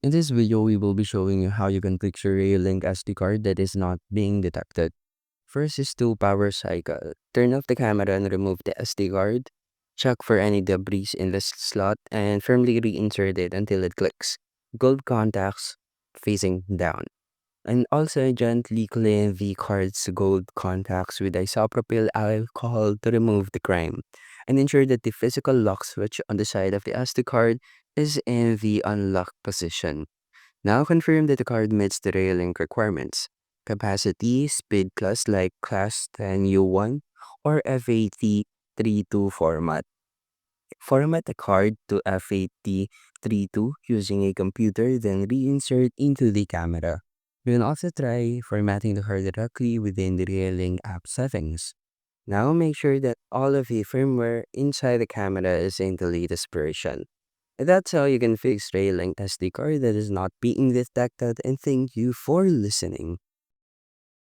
In this video, we will be showing you how you can fix your Reolink SD card that is not being detected. First is to power cycle. Turn off the camera and remove the SD card. Check for any debris in the slot and firmly reinsert it until it clicks. Gold contacts facing down. And also gently clean the card's gold contacts with isopropyl alcohol to remove the grime. And ensure that the physical lock switch on the side of the SD card is in the unlock position. Now confirm that the card meets the Reolink requirements. Capacity, speed class like Class 10 U1 or FAT32 format. Format the card to FAT32 using a computer, then reinsert into the camera. You can also try formatting the card directly within the Reolink app settings. Now make sure that all of the firmware inside the camera is in the latest version. And that's how you can fix Reolink SD card that is not being detected, and thank you for listening.